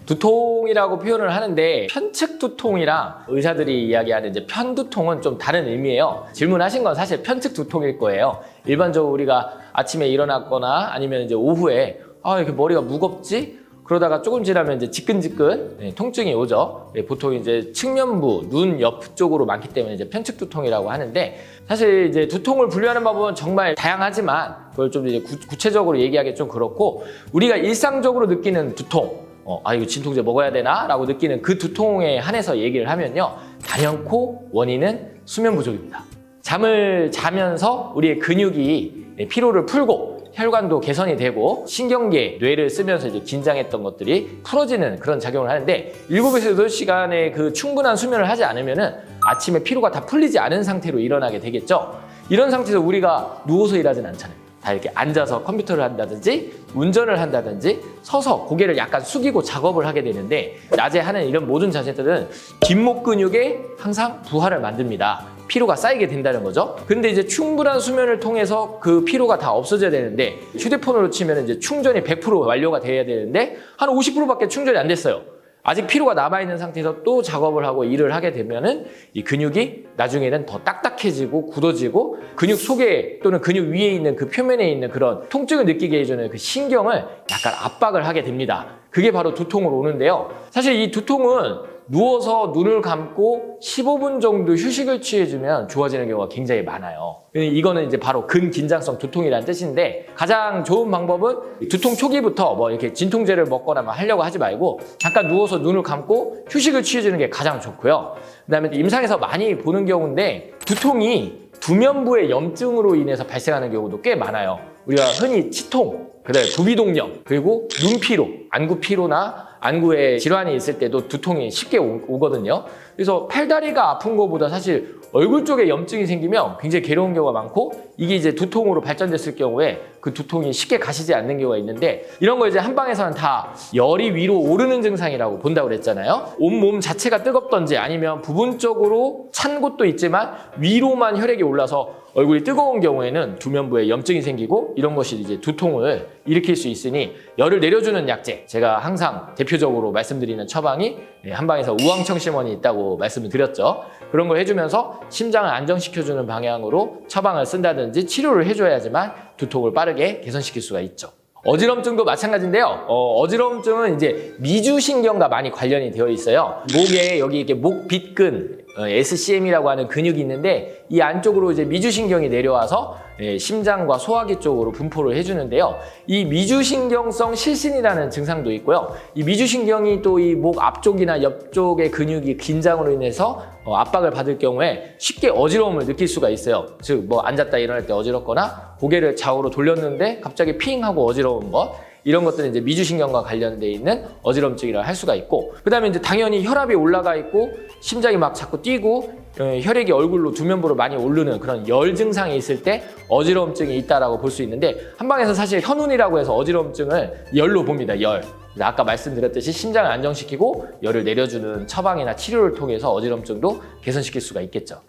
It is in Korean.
두통이라고 표현을 하는데 편측 두통이랑 의사들이 이야기하는 이제 편두통은 좀 다른 의미예요. 질문하신 건 사실 편측 두통일 거예요. 일반적으로 우리가 아침에 일어났거나 아니면 이제 오후에 이렇게 머리가 무겁지? 그러다가 조금 지나면 이제 지끈지끈 통증이 오죠. 보통 이제 측면부, 눈 옆쪽으로 많기 때문에 이제 편측 두통이라고 하는데, 사실 이제 두통을 분류하는 방법은 정말 다양하지만 그걸 좀 이제 구체적으로 얘기하기 좀 그렇고, 우리가 일상적으로 느끼는 두통, 이거 진통제 먹어야 되나? 라고 느끼는 그 두통에 한해서 얘기를 하면요, 단연코 원인은 수면 부족입니다. 잠을 자면서 우리의 근육이 피로를 풀고 혈관도 개선이 되고 신경계, 뇌를 쓰면서 이제 긴장했던 것들이 풀어지는 그런 작용을 하는데, 7에서 8시간의 그 충분한 수면을 하지 않으면은 아침에 피로가 다 풀리지 않은 상태로 일어나게 되겠죠. 이런 상태에서 우리가 누워서 일하진 않잖아요. 다 이렇게 앉아서 컴퓨터를 한다든지 운전을 한다든지 서서 고개를 약간 숙이고 작업을 하게 되는데, 낮에 하는 이런 모든 자세들은 뒷목 근육에 항상 부하를 만듭니다. 피로가 쌓이게 된다는 거죠. 근데 이제 충분한 수면을 통해서 그 피로가 다 없어져야 되는데, 휴대폰으로 치면 이제 충전이 100% 완료가 돼야 되는데 한 50%밖에 충전이 안 됐어요. 아직 피로가 남아있는 상태에서 또 작업을 하고 일을 하게 되면은 이 근육이 나중에는 더 딱딱해지고 굳어지고, 근육 속에 또는 근육 위에 있는 그 표면에 있는 그런 통증을 느끼게 해주는 그 신경을 약간 압박을 하게 됩니다. 그게 바로 두통으로 오는데요. 사실 이 두통은 누워서 눈을 감고 15분 정도 휴식을 취해주면 좋아지는 경우가 굉장히 많아요. 이거는 이제 바로 근긴장성 두통이라는 뜻인데, 가장 좋은 방법은 두통 초기부터 뭐 이렇게 진통제를 먹거나 하려고 하지 말고 잠깐 누워서 눈을 감고 휴식을 취해주는 게 가장 좋고요. 그다음에 임상에서 많이 보는 경우인데, 두통이 두면부의 염증으로 인해서 발생하는 경우도 꽤 많아요. 우리가 흔히 치통, 그다음에 부비동염, 그리고 눈피로, 안구피로나 안구에 질환이 있을 때도 두통이 쉽게 오거든요. 그래서 팔다리가 아픈 것보다 사실 얼굴 쪽에 염증이 생기면 굉장히 괴로운 경우가 많고, 이게 이제 두통으로 발전됐을 경우에 그 두통이 쉽게 가시지 않는 경우가 있는데, 이런 거 이제 한방에서는 다 열이 위로 오르는 증상이라고 본다고 그랬잖아요. 온몸 자체가 뜨겁던지 아니면 부분적으로 찬 곳도 있지만 위로만 혈액이 올라서 얼굴이 뜨거운 경우에는 두면부에 염증이 생기고, 이런 것이 이제 두통을 일으킬 수 있으니 열을 내려주는 약제, 제가 항상 대표적으로 말씀드리는 처방이 한방에서 우황청심원이 있다고 말씀을 드렸죠. 그런 걸 해주면서 심장을 안정시켜주는 방향으로 처방을 쓴다든지 치료를 해줘야지만 두통을 빠르게 개선시킬 수가 있죠. 어지럼증도 마찬가지인데요. 어지럼증은 이제 미주신경과 많이 관련이 되어 있어요. 목에 여기 이렇게 목 빗근, SCM이라고 하는 근육이 있는데, 이 안쪽으로 이제 미주신경이 내려와서 심장과 소화기 쪽으로 분포를 해주는데요. 이 미주신경성 실신이라는 증상도 있고요. 이 미주신경이 또 이 목 앞쪽이나 옆쪽의 근육이 긴장으로 인해서 압박을 받을 경우에 쉽게 어지러움을 느낄 수가 있어요. 즉 뭐 앉았다 일어날 때 어지럽거나 고개를 좌우로 돌렸는데 갑자기 핑 하고 어지러운 것, 이런 것들은 이제 미주신경과 관련돼 있는 어지럼증이라 할 수가 있고, 그 다음에 이제 당연히 혈압이 올라가 있고 심장이 막 자꾸 뛰고 혈액이 얼굴로 두면부로 많이 오르는 그런 열 증상이 있을 때 어지러움증이 있다라고 볼 수 있는데, 한방에서 사실 현운이라고 해서 어지러움증을 열로 봅니다. 열. 아까 말씀드렸듯이 심장을 안정시키고 열을 내려주는 처방이나 치료를 통해서 어지럼증도 개선시킬 수가 있겠죠.